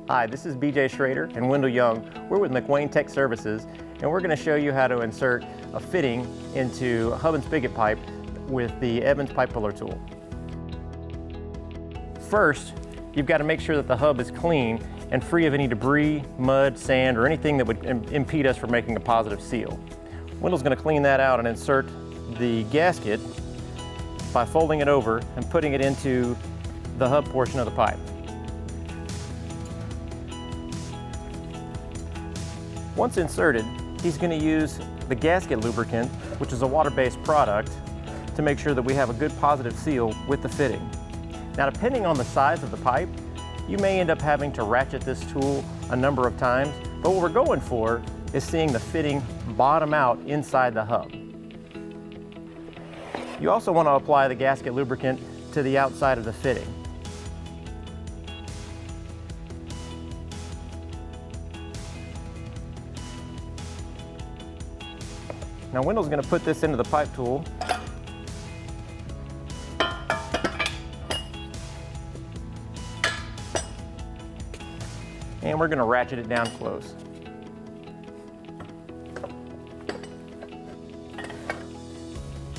Hi, this is BJ Schrader and Wendell Young. We're with McWayne Tech Services, and we're going to show you how to insert a fitting into a hub and spigot pipe with the Evans pipe puller tool. First, you've got to make sure that the hub is clean and free of any debris, mud, sand, or anything that would impede us from making a positive seal. Wendell's going to clean that out and insert the gasket by folding it over and putting it into the hub portion of the pipe. Once inserted, he's going to use the gasket lubricant, which is a water-based product, to make sure that we have a good positive seal with the fitting. Now, depending on the size of the pipe, you may end up having to ratchet this tool a number of times, but what we're going for is seeing the fitting bottom out inside the hub. You also want to apply the gasket lubricant to the outside of the fitting. Now Wendell's going to put this into the pipe tool. And we're going to ratchet it down close.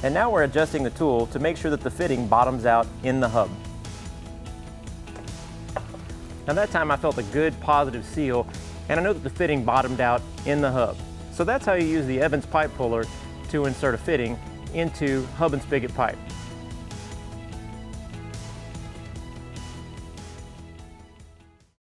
And now we're adjusting the tool to make sure that the fitting bottoms out in the hub. Now that time I felt a good positive seal, and I know that the fitting bottomed out in the hub. So that's how you use the Evans pipe puller to insert a fitting into hub and spigot pipe.